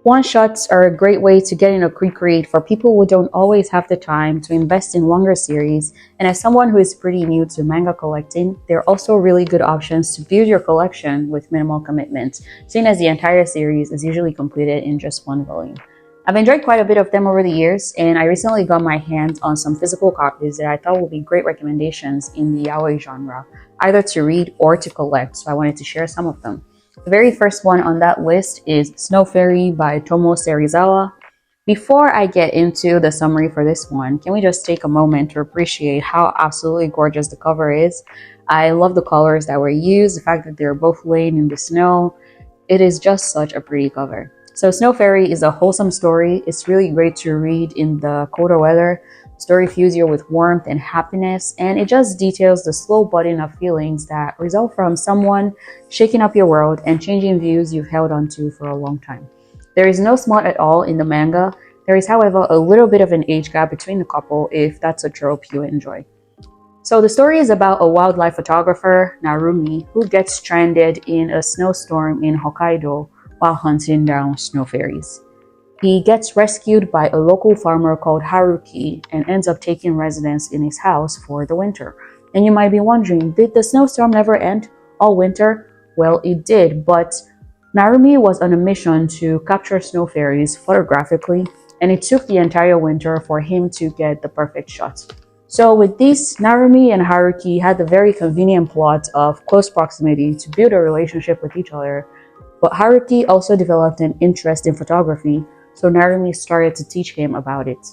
One-shots are a great way to get in a quick read for people who don't always have the time to invest in longer series, and as someone who is pretty new to manga collecting, they're also really good options to build your collection with minimal commitment, seeing as the entire series is usually completed in just one volume. I've enjoyed quite a bit of them over the years, and I recently got my hands on some physical copies that I thought would be great recommendations in the yaoi genre, either to read or to collect, so I wanted to share some of them. The very first one on that list is Snow Fairy by Tomo Serizawa. Before I get into the summary for this one, can we just take a moment to appreciate how absolutely gorgeous the cover is? I love the colors that were used, the fact that they're both laying in the snow. It is just such a pretty cover. So Snow Fairy is a wholesome story. It's really great to read in the colder weather. The story fills you with warmth and happiness, and it just details the slow budding of feelings that result from someone shaking up your world and changing views you've held onto for a long time. There is no smut at all in the manga. There is, however, a little bit of an age gap between the couple if that's a trope you enjoy. So the story is about a wildlife photographer, Narumi, who gets stranded in a snowstorm in Hokkaido while hunting down snow fairies. He gets rescued by a local farmer called Haruki and ends up taking residence in his house for the winter. And you might be wondering, did the snowstorm never end all winter? Well, it did, but Narumi was on a mission to capture snow fairies photographically, and it took the entire winter for him to get the perfect shot. So with this, Narumi and Haruki had the very convenient plot of close proximity to build a relationship with each other, but Haruki also developed an interest in photography, so Narumi started to teach him about it.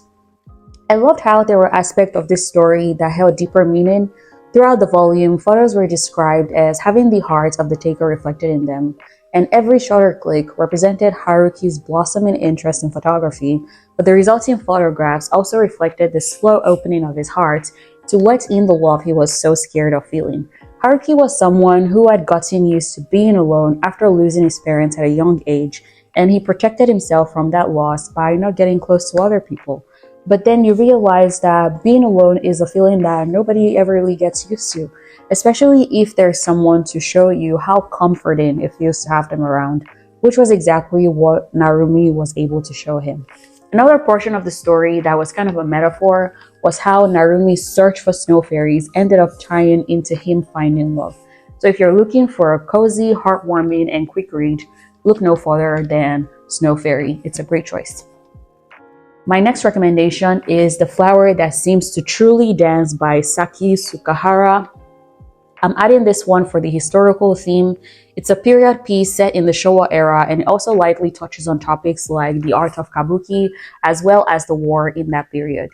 I loved how there were aspects of this story that held deeper meaning. Throughout the volume, photos were described as having the heart of the taker reflected in them, and every shutter click represented Haruki's blossoming interest in photography, but the resulting photographs also reflected the slow opening of his heart to let in the love he was so scared of feeling. Haruki was someone who had gotten used to being alone after losing his parents at a young age, and he protected himself from that loss by not getting close to other people. But then you realize that being alone is a feeling that nobody ever really gets used to, especially if there's someone to show you how comforting it feels to have them around, which was exactly what Narumi was able to show him. Another portion of the story that was kind of a metaphor was how Narumi's search for snow fairies ended up tying into him finding love. So if you're looking for a cozy, heartwarming, and quick read, look no further than Snow Fairy. It's a great choice. My next recommendation is The Flower That Seems to Truly Dance by Saki Sukahara. I'm adding this one for the historical theme. It's a period piece set in the Showa era, and it also lightly touches on topics like the art of kabuki, as well as the war in that period.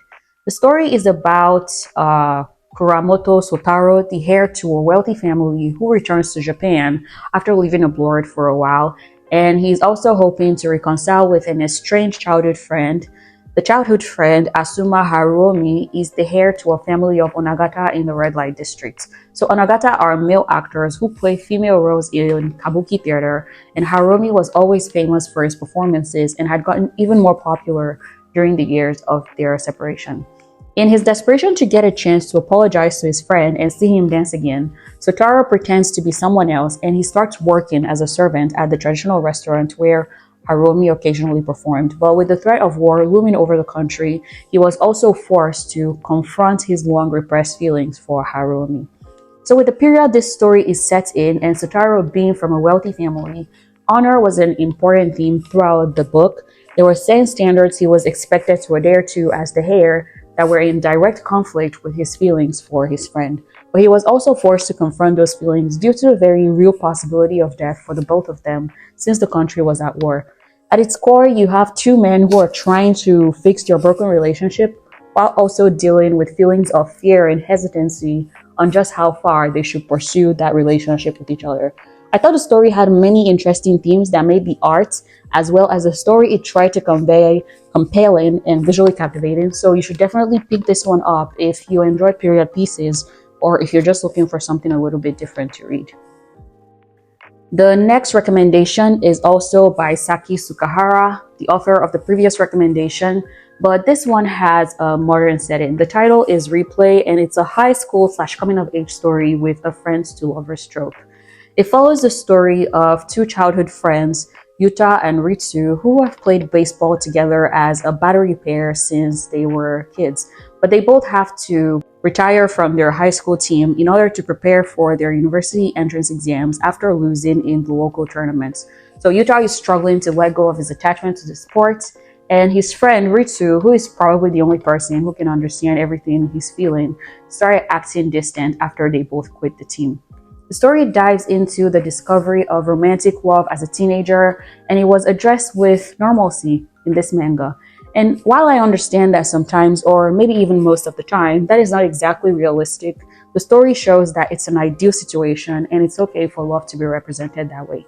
The story is about Kuramoto Sotaro, the heir to a wealthy family who returns to Japan after living abroad for a while, and he's also hoping to reconcile with an estranged childhood friend. The childhood friend, Asuma Haruomi, is the heir to a family of Onagata in the red light district. So Onagata are male actors who play female roles in kabuki theater, and Haruomi was always famous for his performances and had gotten even more popular during the years of their separation. In his desperation to get a chance to apologize to his friend and see him dance again, Sotaro pretends to be someone else, and he starts working as a servant at the traditional restaurant where Haruomi occasionally performed. But with the threat of war looming over the country, he was also forced to confront his long repressed feelings for Haruomi. So with the period this story is set in, and Sotaro being from a wealthy family, honor was an important theme throughout the book. There were certain standards he was expected to adhere to as the heir that were in direct conflict with his feelings for his friend. But he was also forced to confront those feelings due to the very real possibility of death for the both of them, since the country was at war. At its core, you have two men who are trying to fix their broken relationship while also dealing with feelings of fear and hesitancy on just how far they should pursue that relationship with each other. I thought the story had many interesting themes that made the art, as well as the story it tried to convey, compelling and visually captivating. So you should definitely pick this one up if you enjoy period pieces, or if you're just looking for something a little bit different to read. The next recommendation is also by Saki Sukahara, the author of the previous recommendation, but this one has a modern setting. The title is Replay, and it's a high school / coming of age story with a friends to lovers trope. It follows the story of two childhood friends, Yuta and Ritsu, who have played baseball together as a battery pair since they were kids. But they both have to retire from their high school team in order to prepare for their university entrance exams after losing in the local tournaments. So Yuta is struggling to let go of his attachment to the sport, and his friend Ritsu, who is probably the only person who can understand everything he's feeling, started acting distant after they both quit the team. The story dives into the discovery of romantic love as a teenager, and it was addressed with normalcy in this manga. And while I understand that sometimes, or maybe even most of the time, that is not exactly realistic, the story shows that it's an ideal situation and it's okay for love to be represented that way.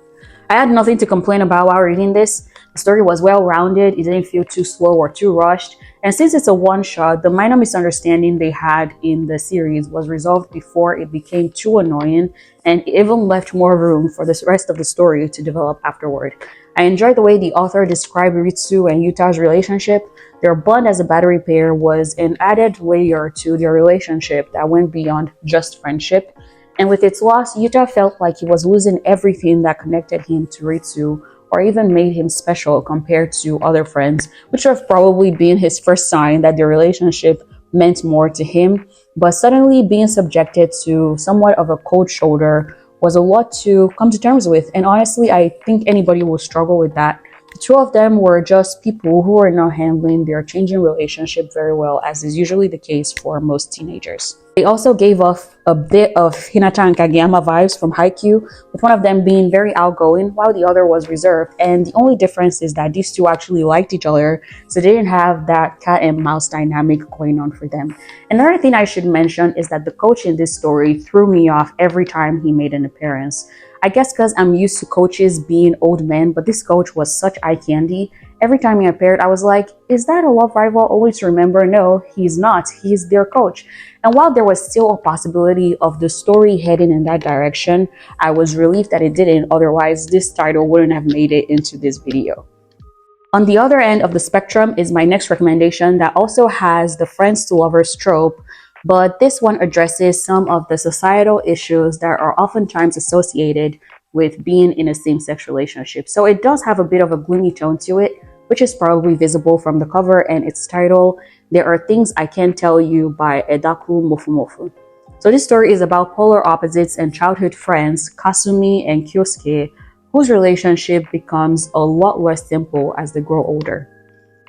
I had nothing to complain about while reading this. The story was well-rounded, it didn't feel too slow or too rushed, and since it's a one-shot, the minor misunderstanding they had in the series was resolved before it became too annoying, and it even left more room for the rest of the story to develop afterward. I enjoyed the way the author described Ritsu and Yuta's relationship. Their bond as a battery pair was an added layer to their relationship that went beyond just friendship. And with its loss, Yuta felt like he was losing everything that connected him to Ritsu, or even made him special compared to other friends, which would have probably been his first sign that their relationship meant more to him. But suddenly being subjected to somewhat of a cold shoulder was a lot to come to terms with, and honestly, I think anybody will struggle with that. The two of them were just people who were not handling their changing relationship very well, as is usually the case for most teenagers. They also gave off a bit of Hinata and Kageyama vibes from Haikyuu, with one of them being very outgoing while the other was reserved, and the only difference is that these two actually liked each other, so they didn't have that cat and mouse dynamic going on for them. Another thing I should mention is that the coach in this story threw me off every time he made an appearance. I guess because I'm used to coaches being old men, but this coach was such eye candy. Every time he appeared, I was like, is that a love rival? Only to remember, no, he's not. He's their coach. And while there was still a possibility of the story heading in that direction, I was relieved that it didn't. Otherwise, this title wouldn't have made it into this video. On the other end of the spectrum is my next recommendation that also has the friends to lovers trope, but this one addresses some of the societal issues that are oftentimes associated with being in a same-sex relationship. So it does have a bit of a gloomy tone to it, which is probably visible from the cover and its title, There Are Things I Can't Tell You by Edaku Mofumofu. So this story is about polar opposites and childhood friends, Kasumi and Kyosuke, whose relationship becomes a lot less simple as they grow older.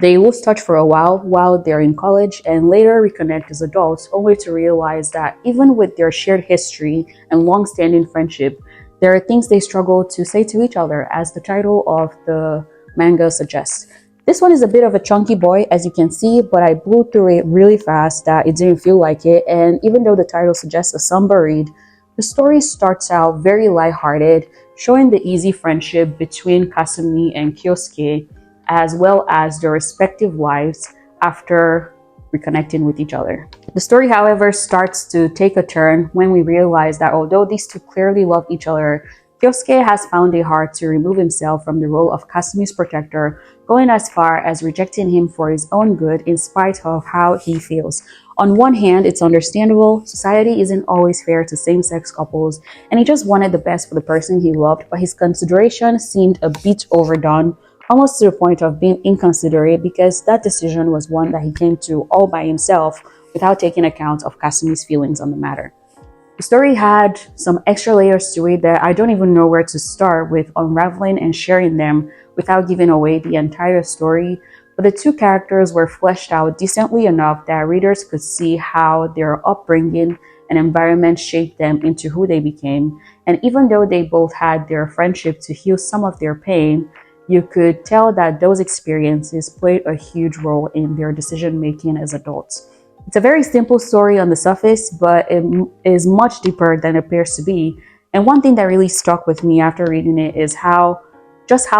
They lose touch for a while they're in college and later reconnect as adults, only to realize that even with their shared history and long-standing friendship, there are things they struggle to say to each other, as the title of the manga suggests. This one is a bit of a chunky boy, as you can see, but I blew through it really fast that it didn't feel like it, and even though the title suggests a somber read, the story starts out very lighthearted, showing the easy friendship between Kasumi and Kyosuke, as well as their respective lives after reconnecting with each other. The story, however, starts to take a turn when we realize that although these two clearly love each other, Kyosuke has found it hard to remove himself from the role of Kasumi's protector, going as far as rejecting him for his own good in spite of how he feels. On one hand, it's understandable, society isn't always fair to same-sex couples, and he just wanted the best for the person he loved, but his consideration seemed a bit overdone, almost to the point of being inconsiderate, because that decision was one that he came to all by himself without taking account of Kasumi's feelings on the matter. The story had some extra layers to it that I don't even know where to start with unraveling and sharing them without giving away the entire story, but the two characters were fleshed out decently enough that readers could see how their upbringing and environment shaped them into who they became, and even though they both had their friendship to heal some of their pain, you could tell that those experiences played a huge role in their decision-making as adults. It's a very simple story on the surface, but it is much deeper than it appears to be. And one thing that really stuck with me after reading it is how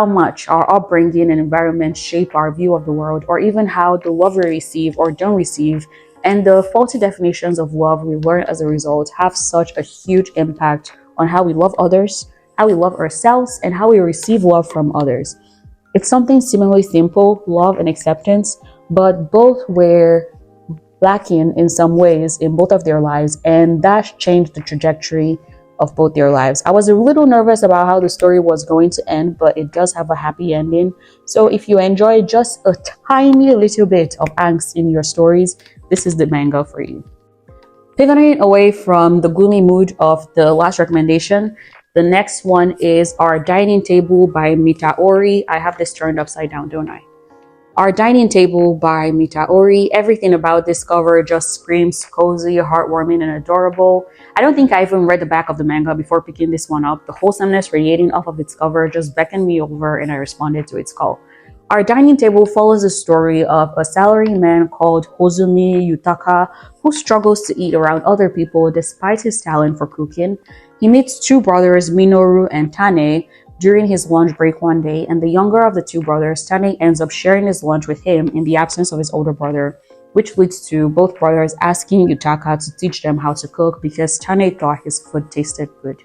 much our upbringing and environment shape our view of the world, or even how the love we receive or don't receive, and the faulty definitions of love we learn as a result have such a huge impact on how we love others, how we love ourselves, and how we receive love from others. It's something seemingly simple, love and acceptance, but both were lacking in some ways in both of their lives, and that changed the trajectory of both their lives. I was a little nervous about how the story was going to end, but it does have a happy ending. So if you enjoy just a tiny little bit of angst in your stories, this is the manga for you. Pivoting away from the gloomy mood of the last recommendation, the next one is Our Dining Table by Mitaori. I have this turned upside down, don't I? Our Dining Table by Mitaori. Everything about this cover just screams cozy, heartwarming, and adorable. I don't think I even read the back of the manga before picking this one up. The wholesomeness radiating off of its cover just beckoned me over and I responded to its call. Our Dining Table follows the story of a salaryman called Hozumi Yutaka who struggles to eat around other people despite his talent for cooking. He meets two brothers, Minoru and Tane, during his lunch break one day, and the younger of the two brothers, Tane, ends up sharing his lunch with him in the absence of his older brother, which leads to both brothers asking Yutaka to teach them how to cook because Tane thought his food tasted good.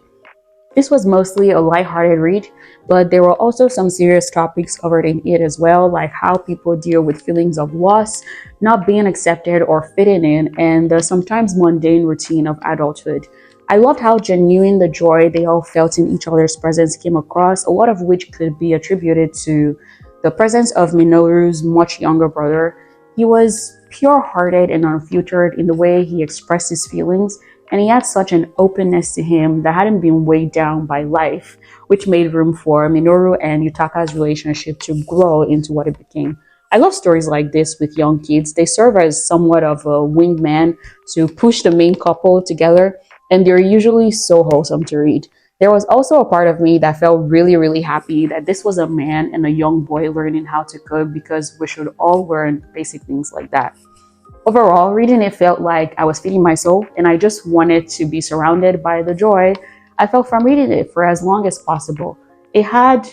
This was mostly a lighthearted read, but there were also some serious topics covered in it as well, like how people deal with feelings of loss, not being accepted or fitting in, and the sometimes mundane routine of adulthood. I loved how genuine the joy they all felt in each other's presence came across, a lot of which could be attributed to the presence of Minoru's much younger brother. He was pure-hearted and unfiltered in the way he expressed his feelings, and he had such an openness to him that hadn't been weighed down by life, which made room for Minoru and Yutaka's relationship to grow into what it became. I love stories like this with young kids. They serve as somewhat of a wingman to push the main couple together, and they're usually so wholesome to read. There was also a part of me that felt really, really happy that this was a man and a young boy learning how to cook, because we should all learn basic things like that. Overall, reading it felt like I was feeding my soul, and I just wanted to be surrounded by the joy I felt from reading it for as long as possible. It had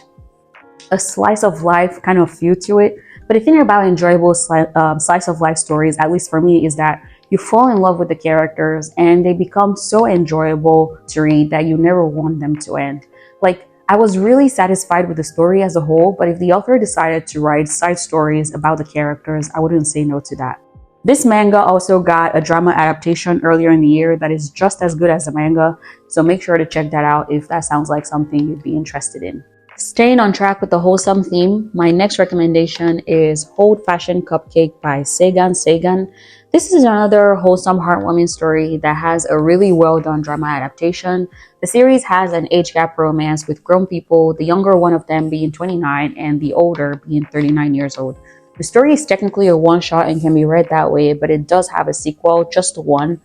a slice of life kind of feel to it, but the thing about enjoyable slice of life stories, at least for me, is that you fall in love with the characters and they become so enjoyable to read that you never want them to end. Like, I was really satisfied with the story as a whole, but if the author decided to write side stories about the characters, I wouldn't say no to that. This manga also got a drama adaptation earlier in the year that is just as good as the manga, so make sure to check that out if that sounds like something you'd be interested in. Staying on track with the wholesome theme, my next recommendation is Old Fashioned Cupcake by Seigan. This is another wholesome, heartwarming story that has a really well done drama adaptation. The series has an age gap romance with grown people, the younger one of them being 29 and the older being 39 years old. The story is technically a one-shot and can be read that way, but it does have a sequel, just one.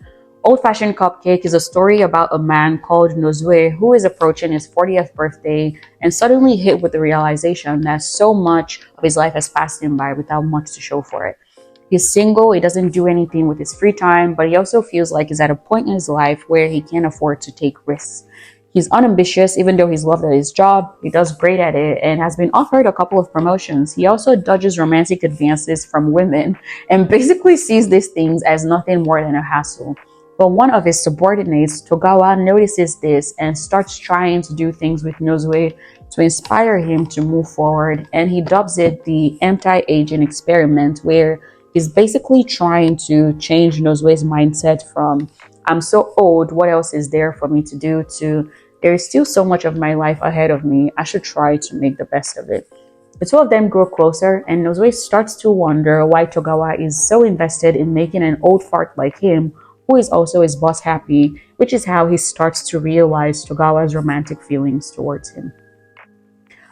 Old Fashioned Cupcake is a story about a man called Nozue who is approaching his 40th birthday and suddenly hit with the realization that so much of his life has passed him by without much to show for it. He's single, he doesn't do anything with his free time, but he also feels like he's at a point in his life where he can't afford to take risks. He's unambitious, even though he's loved at his job, he does great at it, and has been offered a couple of promotions. He also dodges romantic advances from women and basically sees these things as nothing more than a hassle. But one of his subordinates, Togawa, notices this and starts trying to do things with Nozue to inspire him to move forward, and he dubs it the anti-aging experiment, where he's basically trying to change Nozue's mindset from "I'm so old, what else is there for me to do?" to "There is still so much of my life ahead of me, I should try to make the best of it." The two of them grow closer, and Nozue starts to wonder why Togawa is so invested in making an old fart like him, who is also his boss, happy, which is how he starts to realize Togawa's romantic feelings towards him.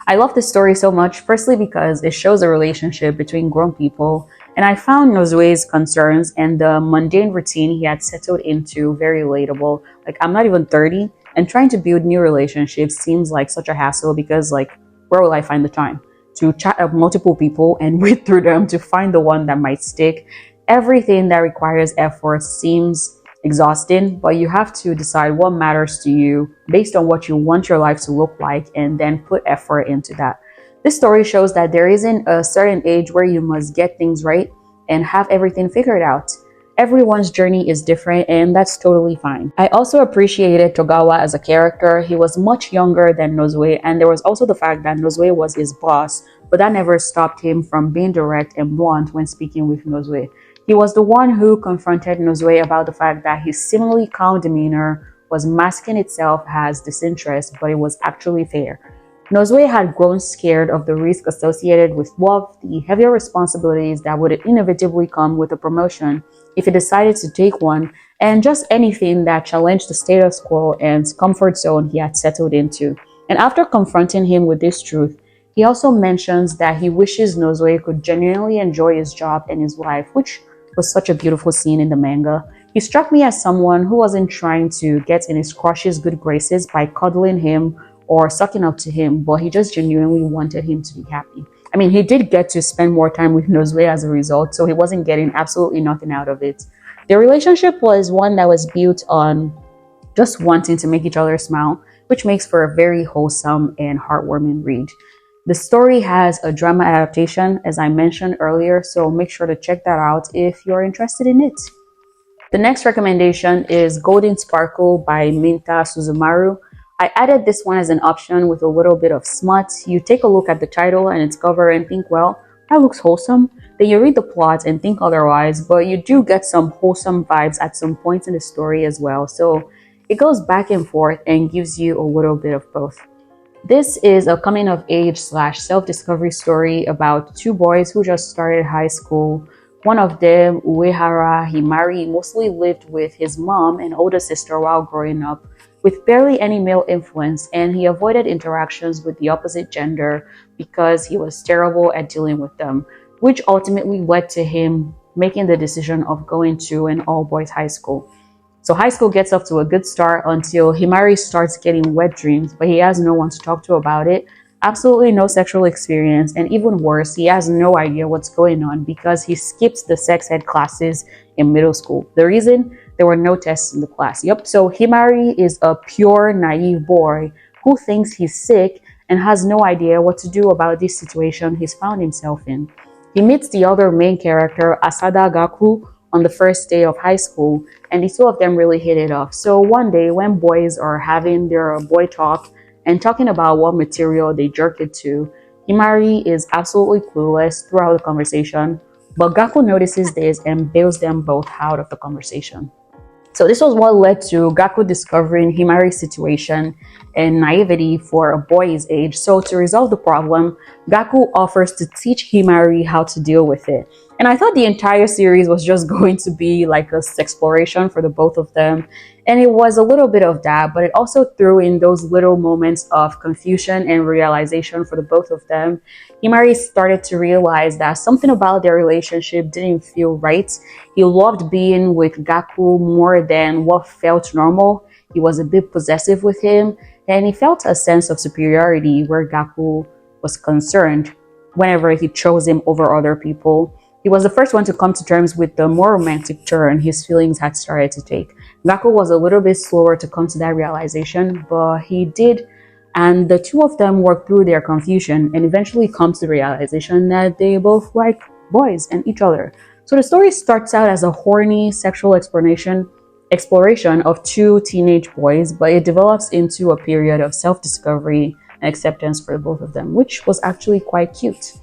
I love this story so much, firstly because it shows a relationship between grown people, and I found Nozue's concerns and the mundane routine he had settled into very relatable. Like, I'm not even 30, and trying to build new relationships seems like such a hassle because, like, where will I find the time to chat up multiple people and read through them to find the one that might stick? Everything that requires effort seems exhausting, but you have to decide what matters to you based on what you want your life to look like and then put effort into that. This story shows that there isn't a certain age where you must get things right and have everything figured out. Everyone's journey is different, and that's totally fine. I also appreciated Togawa as a character. He was much younger than Nozue, and there was also the fact that Nozue was his boss, but that never stopped him from being direct and blunt when speaking with Nozue. He was the one who confronted Nozue about the fact that his seemingly calm demeanor was masking itself as disinterest, but it was actually fair. Nozue had grown scared of the risk associated with love, the heavier responsibilities that would inevitably come with a promotion if he decided to take one, and just anything that challenged the status quo and comfort zone he had settled into. And after confronting him with this truth, he also mentions that he wishes Nozue could genuinely enjoy his job and his life, which was such a beautiful scene in the manga. He struck me as someone who wasn't trying to get in his crush's good graces by cuddling him or sucking up to him, but he just genuinely wanted him to be happy. I mean, he did get to spend more time with Nozue as a result, so he wasn't getting absolutely nothing out of it. Their relationship was one that was built on just wanting to make each other smile, which makes for a very wholesome and heartwarming read. The story has a drama adaptation, as I mentioned earlier, so make sure to check that out if you're interested in it. The next recommendation is Golden Sparkle by Minta Suzumaru. I added this one as an option with a little bit of smut. You take a look at the title and its cover and think, well, that looks wholesome. Then you read the plot and think otherwise, but you do get some wholesome vibes at some points in the story as well. So it goes back and forth and gives you a little bit of both. This is a coming of age / self-discovery story about two boys who just started high school. One of them, Uehara Himari, mostly lived with his mom and older sister while growing up, with barely any male influence, and he avoided interactions with the opposite gender because he was terrible at dealing with them, which ultimately led to him making the decision of going to an all-boys high school. So high school gets off to a good start until Himari starts getting wet dreams, but he has no one to talk to about it, absolutely no sexual experience, and even worse, he has no idea what's going on because he skipped the sex ed classes in middle school. The reason? There were no tests in the class. Yep, so Himari is a pure, naive boy who thinks he's sick and has no idea what to do about this situation he's found himself in. He meets the other main character, Asada Gaku, on the first day of high school, and the two of them really hit it off. So one day, when boys are having their boy talk and talking about what material they jerked it to, Himari is absolutely clueless throughout the conversation, but Gaku notices this and bails them both out of the conversation. So this was what led to Gaku discovering Himari's situation and naivety for a boy his age. So to resolve the problem, Gaku offers to teach Himari how to deal with it. And I thought the entire series was just going to be like a exploration for the both of them. And it was a little bit of that, but it also threw in those little moments of confusion and realization for the both of them. Himari started to realize that something about their relationship didn't feel right. He loved being with Gaku more than what felt normal. He was a bit possessive with him, and he felt a sense of superiority where Gaku was concerned whenever he chose him over other people. He was the first one to come to terms with the more romantic turn his feelings had started to take. Gaku was a little bit slower to come to that realization, but he did, and the two of them worked through their confusion and eventually come to the realization that they both like boys and each other. So the story starts out as a horny sexual exploration of two teenage boys, but it develops into a period of self-discovery and acceptance for both of them, which was actually quite cute.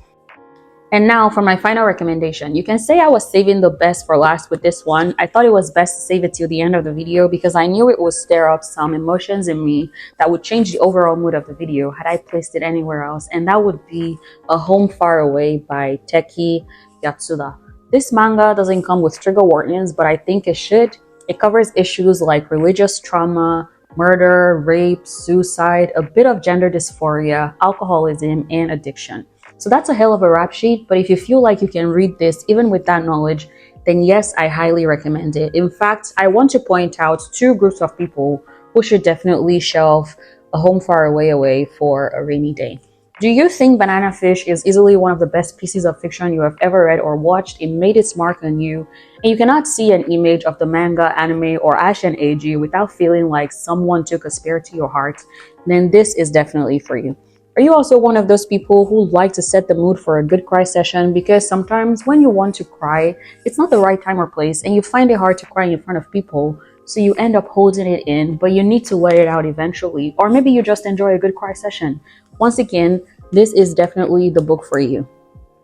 And now for my final recommendation. You can say I was saving the best for last with this one. I thought it was best to save it till the end of the video because I knew it would stir up some emotions in me that would change the overall mood of the video had I placed it anywhere else, and that would be A Home Far Away by Teki Yatsuda. This manga doesn't come with trigger warnings, but I think it should. It covers issues like religious trauma, murder, rape, suicide, a bit of gender dysphoria, alcoholism, and addiction. So that's a hell of a rap sheet, but if you feel like you can read this even with that knowledge, then yes, I highly recommend it. In fact, I want to point out two groups of people who should definitely shelve A Home Far Away for a rainy day. Do you think Banana Fish is easily one of the best pieces of fiction you have ever read or watched? It made its mark on you, and you cannot see an image of the manga, anime, or Ashen AG without feeling like someone took a spear to your heart, then this is definitely for you. Are you also one of those people who like to set the mood for a good cry session? Because sometimes when you want to cry, it's not the right time or place, and you find it hard to cry in front of people, so you end up holding it in, but you need to let it out eventually. Or maybe you just enjoy a good cry session. Once again, this is definitely the book for you.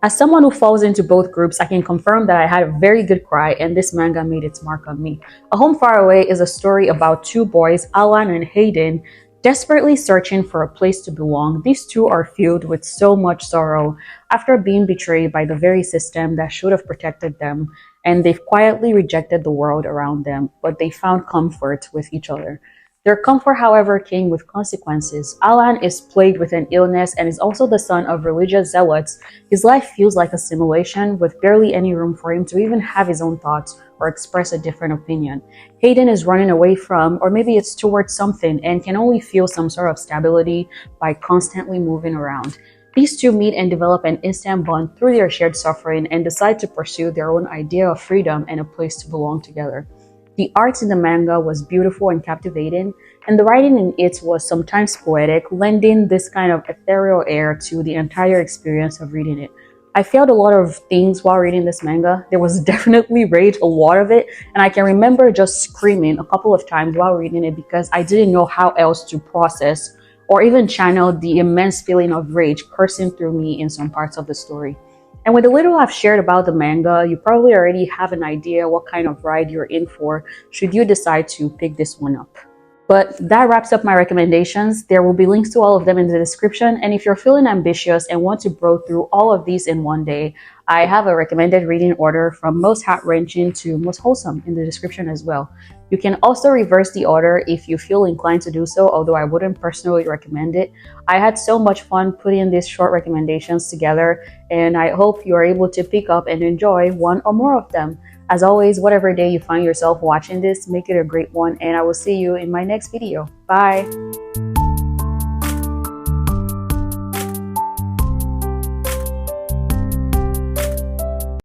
As someone who falls into both groups, I can confirm that I had a very good cry and this manga made its mark on me. A Home Far Away is a story about two boys, Alan and Hayden, desperately searching for a place to belong. These two are filled with so much sorrow after being betrayed by the very system that should have protected them, and they've quietly rejected the world around them, but they found comfort with each other. Their comfort, however, came with consequences. Alan is plagued with an illness and is also the son of religious zealots. His life feels like a simulation with barely any room for him to even have his own thoughts or express a different opinion. Hayden is running away from, or maybe it's towards something, and can only feel some sort of stability by constantly moving around. These two meet and develop an instant bond through their shared suffering and decide to pursue their own idea of freedom and a place to belong together. The art in the manga was beautiful and captivating, and the writing in it was sometimes poetic, lending this kind of ethereal air to the entire experience of reading it. I felt a lot of things while reading this manga. There was definitely rage, a lot of it, and I can remember just screaming a couple of times while reading it because I didn't know how else to process or even channel the immense feeling of rage coursing through me in some parts of the story. And with the little I've shared about the manga, you probably already have an idea what kind of ride you're in for should you decide to pick this one up. But that wraps up my recommendations. There will be links to all of them in the description. And if you're feeling ambitious and want to blow through all of these in one day, I have a recommended reading order from most heart-wrenching to most wholesome in the description as well. You can also reverse the order if you feel inclined to do so, although I wouldn't personally recommend it. I had so much fun putting these short recommendations together, and I hope you are able to pick up and enjoy one or more of them. As always, whatever day you find yourself watching this, make it a great one, and I will see you in my next video. Bye!